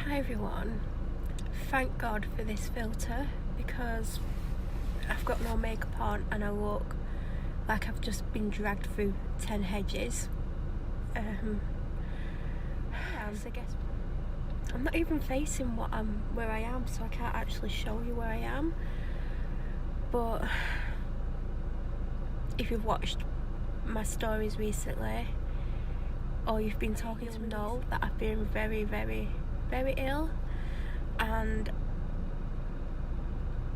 Hi everyone, thank God for this filter because I've got no makeup on and I look like I've just been dragged through 10 hedges. So I guess I'm not even facing where I am, so I can't actually show you where I am. But if you've watched my stories recently or you've been talking to me, know that I've been very, very, very ill and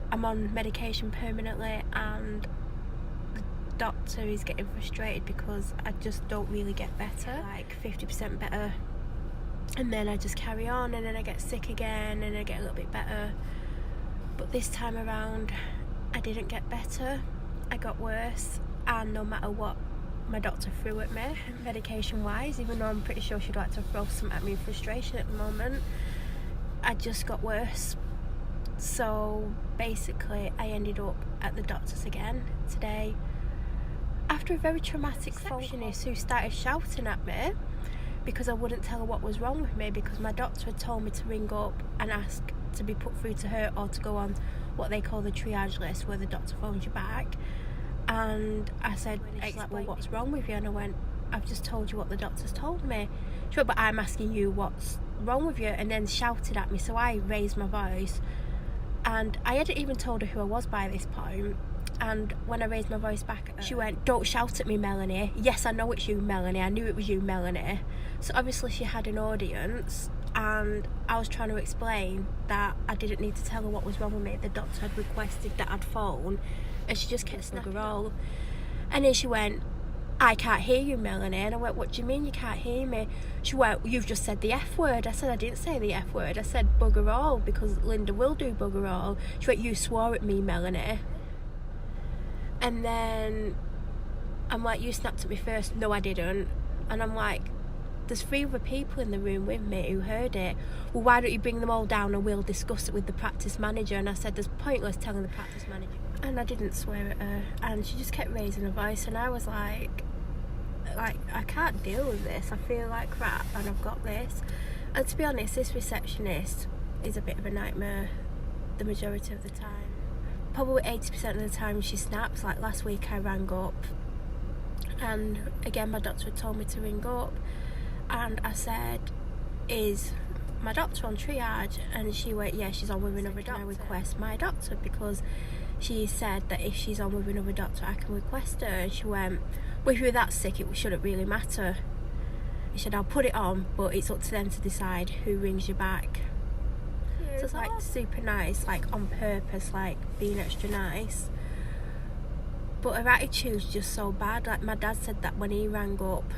I'm on medication permanently, and the doctor is getting frustrated because I just don't really get better, like 50% better, and then I just carry on and then I get sick again and I get a little bit better. But this time around I didn't get better, I got worse, and no matter what my doctor threw at me medication wise, even though I'm pretty sure she'd like to throw something at me in frustration at the moment, I just got worse. So basically I ended up at the doctor's again today after a very traumatic receptionist who started shouting at me because I wouldn't tell her what was wrong with me, because my doctor had told me to ring up and ask to be put through to her or to go on what they call the triage list, where the doctor phones you back. And I said, well, what's wrong with you? And I went, I've just told you what the doctor's told me. She went, but I'm asking you what's wrong with you, and then shouted at me. So I raised my voice, and I hadn't even told her who I was by this point. And when I raised my voice back at her, she went, don't shout at me, Melanie. Yes, I know it's you, Melanie. I knew it was you, Melanie. So obviously she had an audience, and I was trying to explain that I didn't need to tell her what was wrong with me. The doctor had requested that I'd phone, and she just kept snapping roll. And then she went, I can't hear you, Melanie. And I went, what do you mean you can't hear me? She went, you've just said the F word. I said, I didn't say the F word. I said bugger all, because Linda will do bugger all. She went, you swore at me, Melanie. And then I'm like, you snapped at me first. No, I didn't. And I'm like, there's 3 other people in the room with me who heard it. Well, why don't you bring them all down and we'll discuss it with the practice manager? And I said, there's pointless telling the practice manager. And I didn't swear at her, and she just kept raising her voice, and I was like I can't deal with this. I feel like crap and I've got this. And to be honest, this receptionist is a bit of a nightmare the majority of the time. Probably 80% of the time she snaps. Like last week I rang up, and again my doctor had told me to ring up, and I said, is my doctor on triage? And she went, yeah, she's on with another doctor. I request my doctor, because she said that if she's on with another doctor I can request her. And she went, well, if you're that sick it shouldn't really matter. She said, I'll put it on, but it's up to them to decide who rings you back. Yeah, so it's like super nice, like on purpose, like being extra nice. But her attitude's just so bad. Like my dad said that when he rang up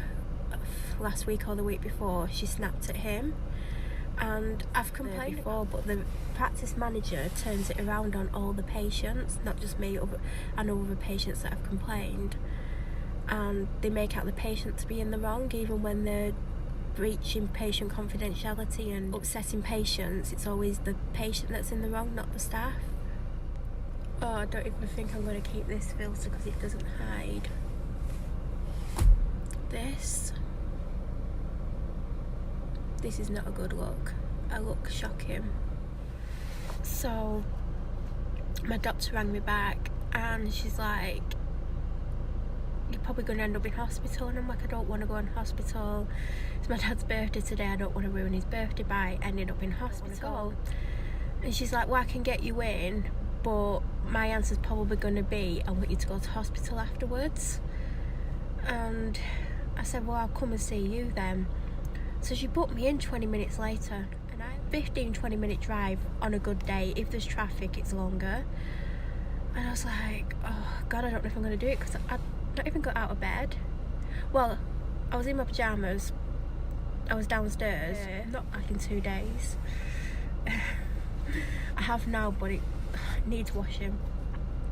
last week or the week before, she snapped at him. And I've complained before, but the practice manager turns it around on all the patients, not just me. I know other patients that have complained, and they make out the patient to be in the wrong, even when they're breaching patient confidentiality and upsetting patients. It's always the patient that's in the wrong, not the staff. Oh, I don't even think I'm going to keep this filter because it doesn't hide this. This is not a good look. I look shocking. So my doctor rang me back and she's like, you're probably going to end up in hospital. And I'm like, I don't want to go in hospital. It's my dad's birthday today. I don't want to ruin his birthday by ending up in hospital. And she's like, well, I can get you in, but my answer's probably going to be, I want you to go to hospital afterwards. And I said, well, I'll come and see you then. So she booked me in 20 minutes later, and I 15-20 minute drive on a good day. If there's traffic, it's longer. And I was like, oh God, I don't know if I'm going to do it, because I not even got out of bed. Well, I was in my pyjamas. I was downstairs. Not back in 2 days. I have now, but it needs washing.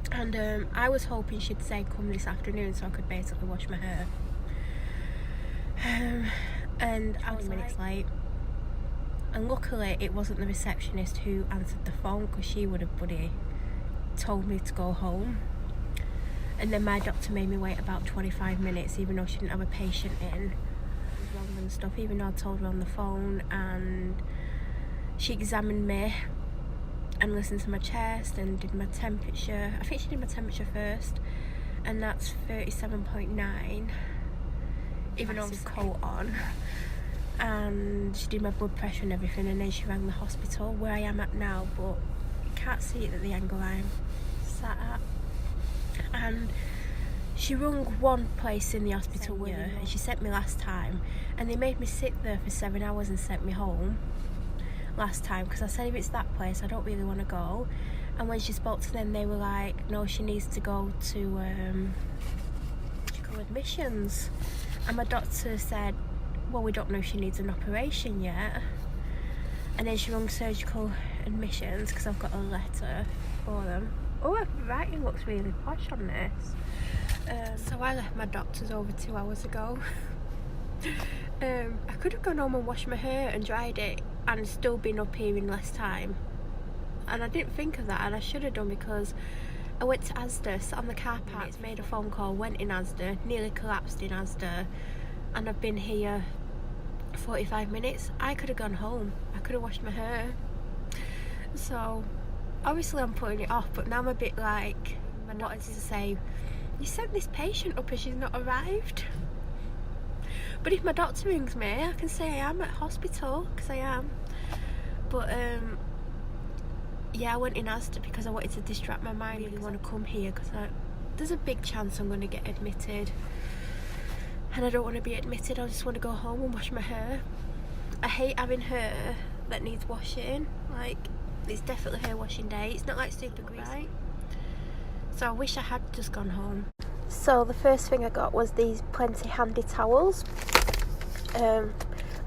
And I was hoping she'd say come this afternoon so I could basically wash my hair. And I was minutes late, and luckily it wasn't the receptionist who answered the phone, because she would have bloody told me to go home. And then my doctor made me wait about 25 minutes, even though she didn't have a patient in. It was wrong and stuff, even though I told her on the phone. And she examined me and listened to my chest and did my temperature. I think she did my temperature first, and that's 37.9, even though I was coat on. And she did my blood pressure and everything, and then she rang the hospital where I am at now, but you can't see it at the angle I'm sat at. And she rung one place in the hospital with her, and she sent me last time, and they made me sit there for 7 hours and sent me home last time, because I said if it's that place I don't really want to go. And when she spoke to them, they were like, no, she needs to go to admissions. And my doctor said, well, we don't know if she needs an operation yet. And then she rung surgical admissions because I've got a letter for them. Oh, her writing looks really posh on this. So I left my doctor's over 2 hours ago. I could have gone home and washed my hair and dried it and still been up here in less time. And I didn't think of that, and I should have done, because I went to Asda, sat on the car park, made a phone call, went in Asda, nearly collapsed in Asda, and I've been here 45 minutes. I could have gone home. I could have washed my hair. So obviously I'm putting it off, but now I'm a bit like, I wanted to say, you sent this patient up and she's not arrived. But if my doctor rings me, I can say I am at hospital, because I am. But yeah, I went in Asda because I wanted to distract my mind. I really want to come here because there's a big chance I'm going to get admitted, and I don't want to be admitted. I just want to go home and wash my hair. I hate having hair that needs washing. Like, it's definitely hair washing day. It's not like super greasy, right? So I wish I had just gone home. So the first thing I got was these Plenty handy towels. And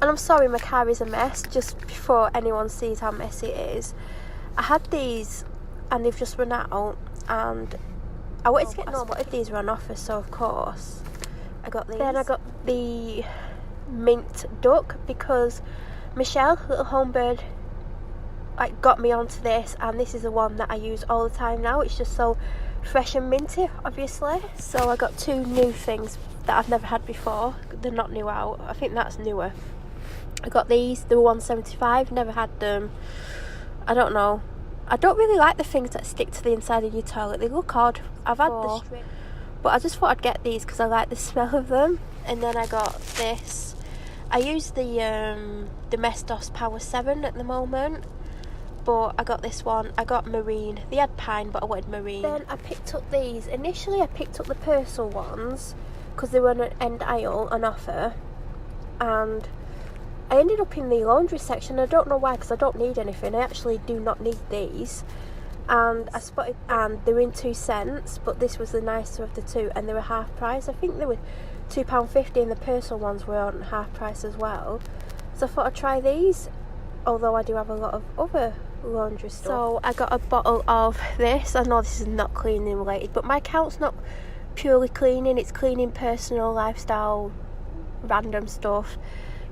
I'm sorry my car is a mess, just before anyone sees how messy it is. I had these and they've just run out, and I wanted to get normal if these were on offer, so of course I got these. Then I got the mint duck because Michelle, little home bird, like got me onto this, and this is the one that I use all the time now. It's just so fresh and minty, obviously. So I got two new things that I've never had before. They're not new out. I think that's newer. I got these. They were $1.75. Never had them. I don't know. I don't really like the things that stick to the inside of your toilet. They look odd. I've had the strip, but I just thought I'd get these because I like the smell of them. And then I got this. I use the Domestos Power 7 at the moment, but I got this one. I got marine. They had pine, but I wanted marine. Then I picked up these. Initially I picked up the Persil ones because they were on an end aisle on offer, and I ended up in the laundry section. I don't know why, because I don't need anything. I actually do not need these. And I spotted, and they were in 2 cents, but this was the nicer of the two, and they were half price. I think they were £2.50, and the Persil ones were on half price as well. So I thought I'd try these, although I do have a lot of other laundry stuff. So I got a bottle of this. I know this is not cleaning related, but my account's not purely cleaning. It's cleaning, personal, lifestyle, random stuff.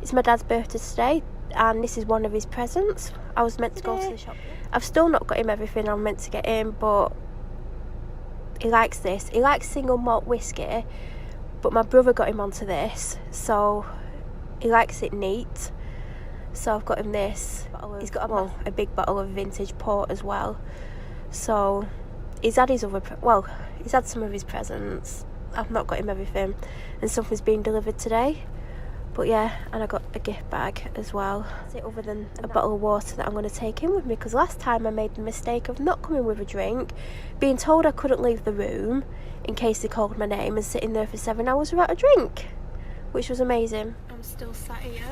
It's my dad's birthday today, and this is one of his presents. I was meant to go to the shop. I've still not got him everything I'm meant to get him, but he likes this. He likes single malt whiskey, but my brother got him onto this, so he likes it neat. So I've got him this. He's got a big bottle of vintage port as well. So he's had his he's had some of his presents. I've not got him everything, and something's been delivered today. But yeah, and I got a gift bag as well. Other than a bottle of water that I'm going to take in with me, because last time I made the mistake of not coming with a drink, being told I couldn't leave the room in case they called my name, and sitting there for 7 hours without a drink, which was amazing. I'm still sat here.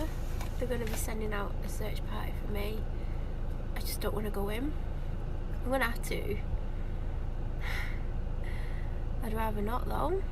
They're going to be sending out a search party for me. I just don't want to go in. I'm going to have to. I'd rather not though.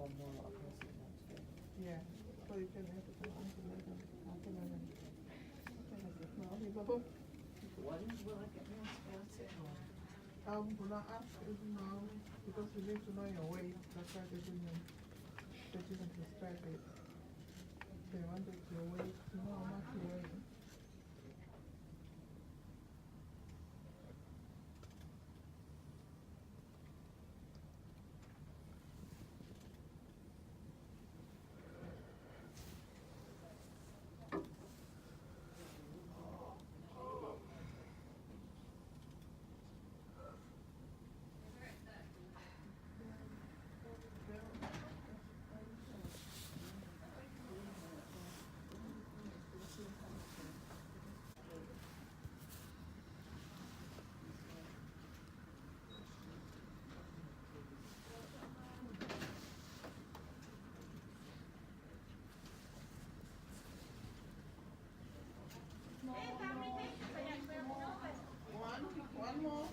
Yeah. So you can have it on until 11. Until 11. When will I get the antibiotic? When I ask is now, because you need to know your weight, that's why they didn't prescribe it. They wanted your weight, to know how much you weigh. One more.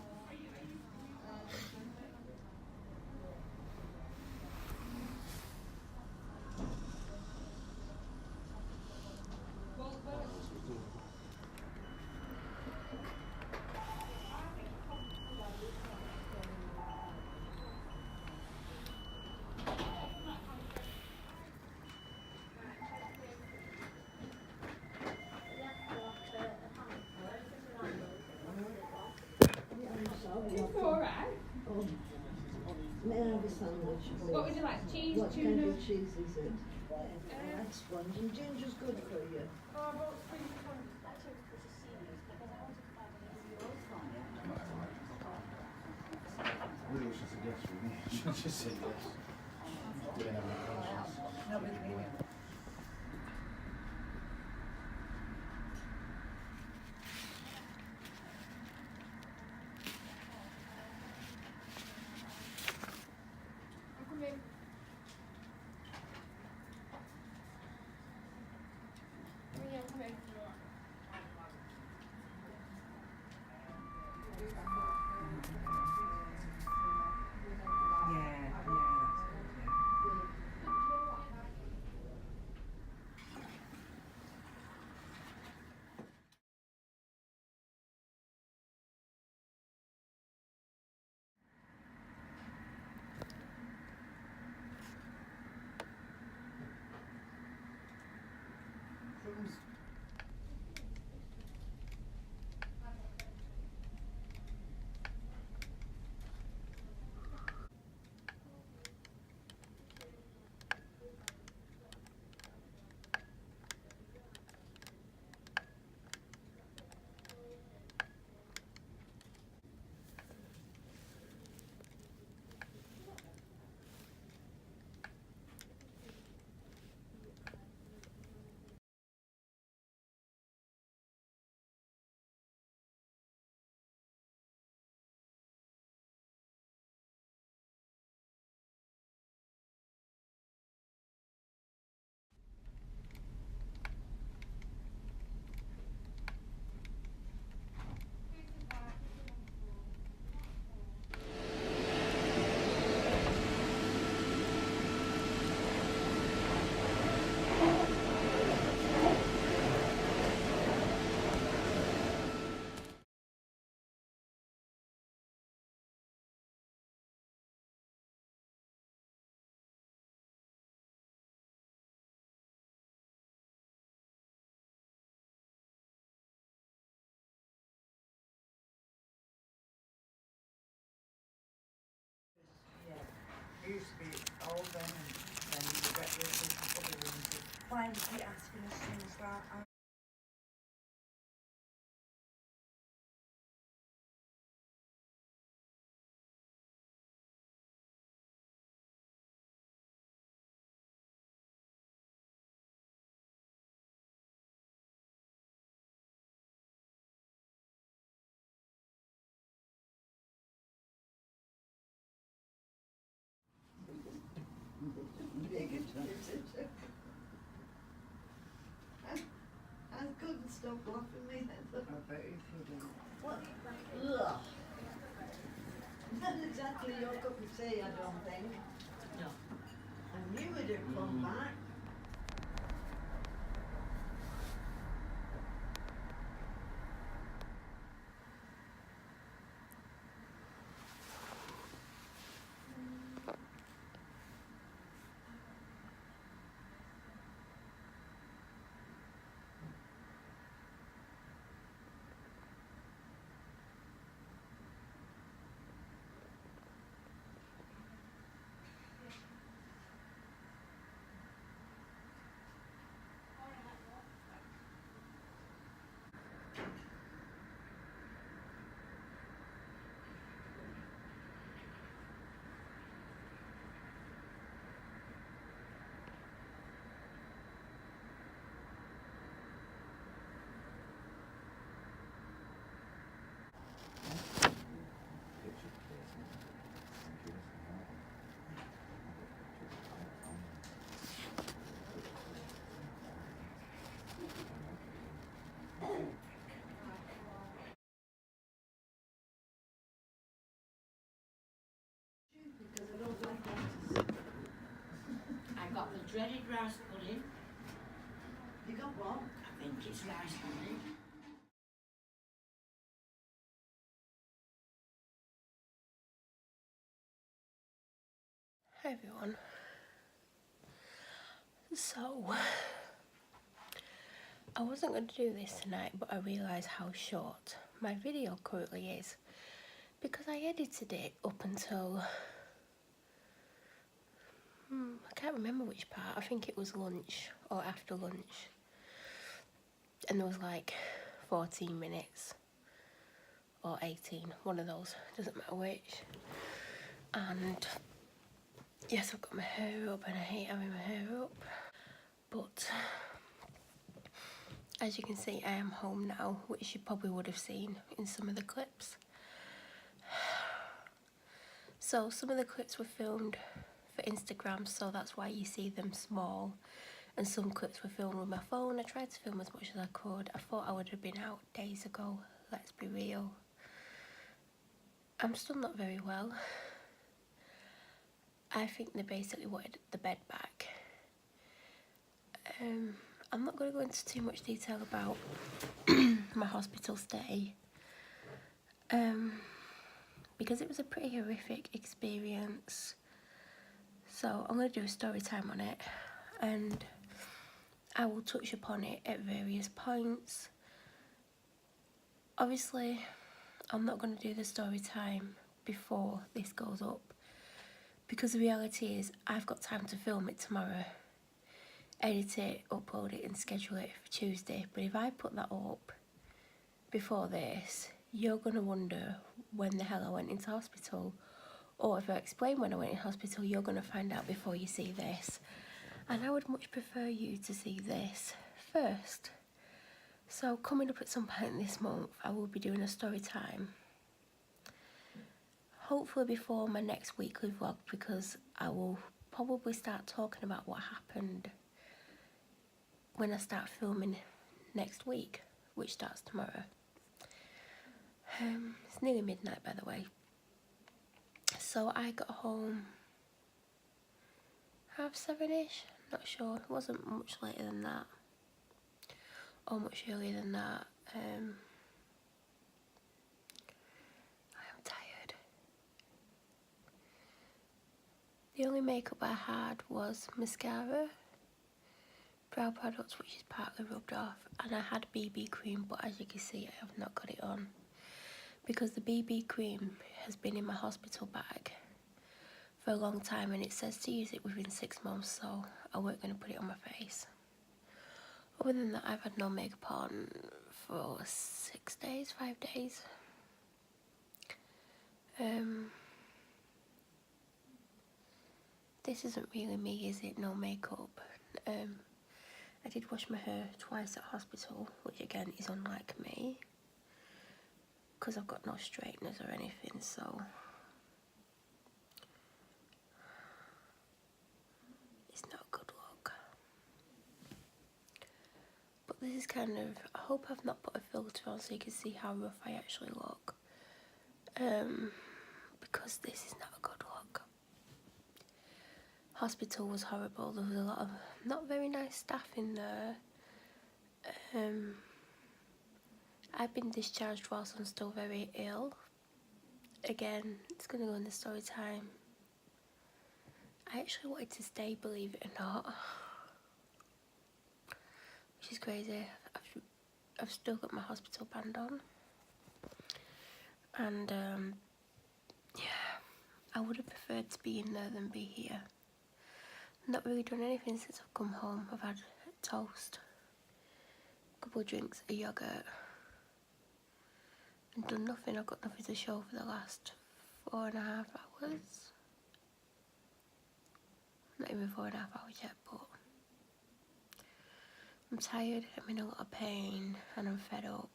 What would you like? Cheese, what tuna? kind of cheese is it? That's sponge and ginger's good for you. Really should say yes for me. Should just say yes. Didn't have any conscience. No, with me. It used to be all them and then you would get the other rooms. Why would you asking us things like that? I couldn't stop laughing me then. I bet you couldn't. What? Ugh. Not exactly your cup of tea, I don't think. No. knew it'd come back. I got the dreaded rice pudding. You got what? I think it's rice pudding. Hi everyone. So, I wasn't going to do this tonight, but I realised how short my video currently is because I edited it up until I can't remember which part. I think it was lunch or after lunch, and there was like 14 minutes or 18, one of those, doesn't matter which. And yes, I've got my hair up and I hate having my hair up, but as you can see, I am home now, which you probably would have seen in some of the clips. So some of the clips were filmed for Instagram, so that's why you see them small, and some clips were filmed with my phone. I tried to film as much as I could. I thought I would have been out days ago, let's be real. I'm still not very well. I think they basically wanted the bed back. I'm not going to go into too much detail about my hospital stay, because it was a pretty horrific experience. So I'm going to do a story time on it, and I will touch upon it at various points. Obviously, I'm not going to do the story time before this goes up, because the reality is I've got time to film it tomorrow, edit it, upload it and schedule it for Tuesday. But if I put that up before this, you're going to wonder when the hell I went into hospital, or if I explain when I went in hospital, you're going to find out before you see this. And I would much prefer you to see this first. So coming up at some point this month, I will be doing a story time, hopefully before my next weekly vlog, because I will probably start talking about what happened when I start filming next week, which starts tomorrow. It's nearly midnight, by the way. So I got home 7:30ish, not sure. It wasn't much later than that, or much earlier than that. I am tired. The only makeup I had was mascara, brow products, which is partly rubbed off, and I had BB cream, but as you can see I have not got it on because the BB cream has been in my hospital bag for a long time, and it says to use it within 6 months, so I weren't going to put it on my face. Other than that, I've had no makeup on for 6 days, 5 days. This isn't really me, is it? No makeup. I did wash my hair twice at hospital, which again is unlike me, because I've got no straighteners or anything, so it's not a good look. But this is kind of, I hope I've not put a filter on so you can see how rough I actually look, because this is not a good look. Hospital was horrible. There was a lot of not very nice staff in there. I've been discharged whilst I'm still very ill. Again, it's going to go in the story time. I actually wanted to stay, believe it or not, which is crazy. I've still got my hospital band on, and yeah, I would have preferred to be in there than be here. Not really done anything since I've come home. I've had toast, a couple of drinks, a yogurt, and done nothing. I've got nothing to show for the last 4.5 hours. Not even 4.5 hours yet, but I'm tired, I'm in a lot of pain, and I'm fed up.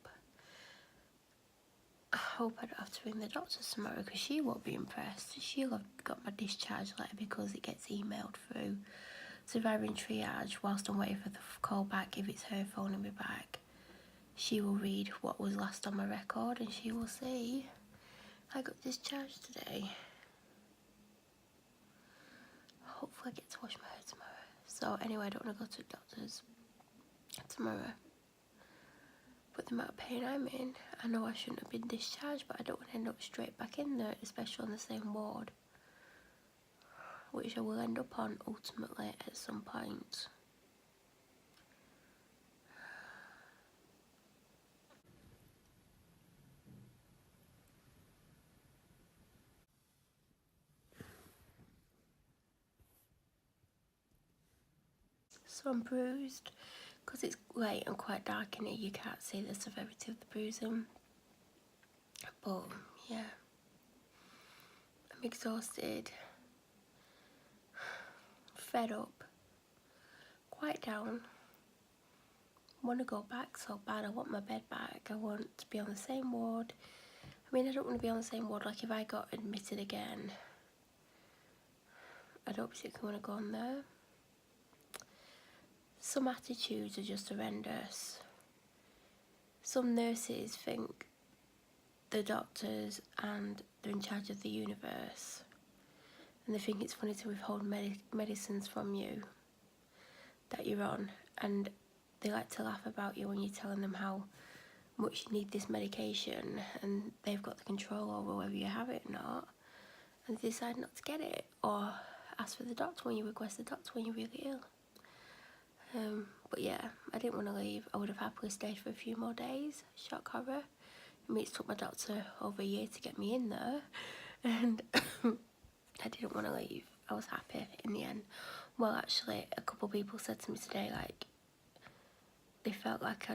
I hope I don't have to ring the doctor tomorrow, because she won't be impressed. She'll have got my discharge letter because it gets emailed through. So if I ring triage whilst I'm waiting for the call back, if it's her phoning me back, she will read what was last on my record, and she will see I got discharged today. Hopefully I get to wash my hair tomorrow. So anyway, I don't want to go to the doctor's tomorrow. But the amount of pain I'm in, I know I shouldn't have been discharged, but I don't want to end up straight back in there, especially on the same ward, which I will end up on ultimately at some point. So I'm bruised. Because it's late and quite dark in here, you can't see the severity of the bruising. But yeah, I'm exhausted, fed up, quite down. I want to go back so bad. I want my bed back. I want to be on the same ward. I mean, I don't want to be on the same ward. Like, if I got admitted again, I don't particularly want to go on there. Some attitudes are just horrendous. Some nurses think the doctors and they're in charge of the universe, and they think it's funny to withhold medicines from you that you're on, and they like to laugh about you when you're telling them how much you need this medication, and they've got the control over whether you have it or not, and they decide not to get it, or ask for the doctor when you request the doctor when you're really ill. But yeah, I didn't want to leave. I would have happily stayed for a few more days. Shock horror. I mean, it took my doctor over a year to get me in there, and I didn't want to leave. I was happy in the end. Well, actually, a couple of people said to me today, like, they felt like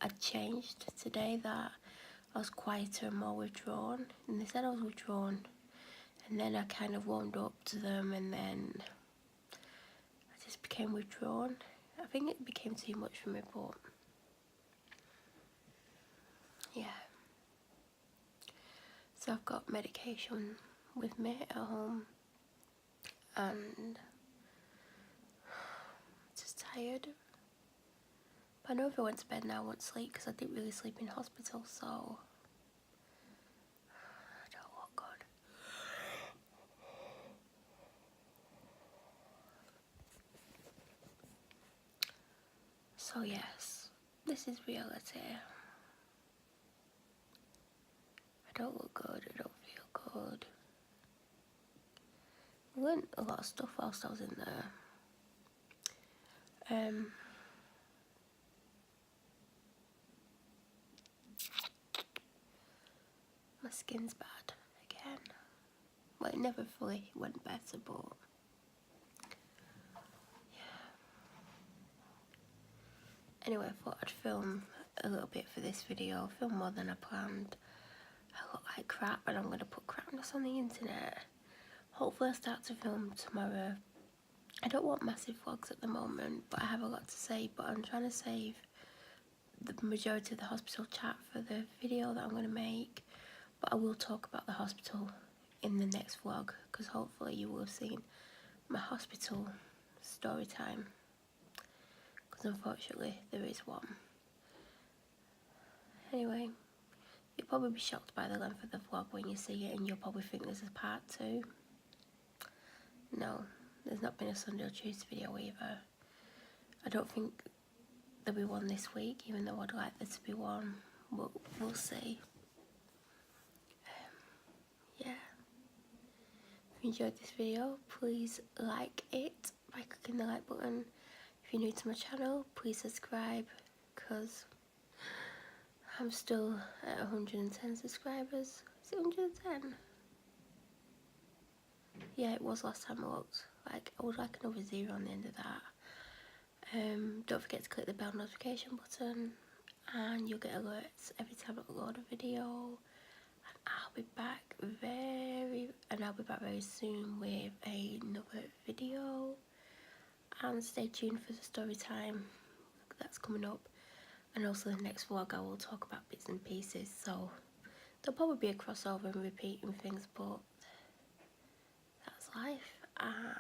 I'd changed today, that I was quieter and more withdrawn, and they said I was withdrawn, and then I kind of warmed up to them, and then I just became withdrawn. I think it became too much for me, but yeah. So I've got medication with me at home, and just tired. But I know if I went to bed now I won't sleep, because I didn't really sleep in hospital, so I don't look good. So yes, this is reality. I don't look good, I don't feel good. I learned a lot of stuff whilst I was in there. My skin's bad again. Well, it never fully went better, but yeah. Anyway, I thought I'd film a little bit for this video, film more than I planned. I look like crap, and I'm going to put crapness on the internet. Hopefully I'll start to film tomorrow. I don't want massive vlogs at the moment, but I have a lot to say, but I'm trying to save the majority of the hospital chat for the video that I'm going to make. But I will talk about the hospital in the next vlog, because hopefully you will have seen my hospital story time, because unfortunately there is one. Anyway, you'll probably be shocked by the length of the vlog when you see it, and you'll probably think this is part 2. No, there's not been a Sunday or Tuesday video either. I don't think there'll be one this week, even though I'd like there to be one. We'll see. Yeah. If you enjoyed this video, please like it by clicking the like button. If you're new to my channel, please subscribe, because I'm still at 110 subscribers. Is it 110? Yeah, it was last time I looked. Like, I would like another 0 on the end of that. Don't forget to click the bell notification button, and you'll get alerts every time I upload a video. And I'll be back very soon with another video. And stay tuned for the story time that's coming up. And also the next vlog I will talk about bits and pieces, so there'll probably be a crossover and repeating things, but that's life. And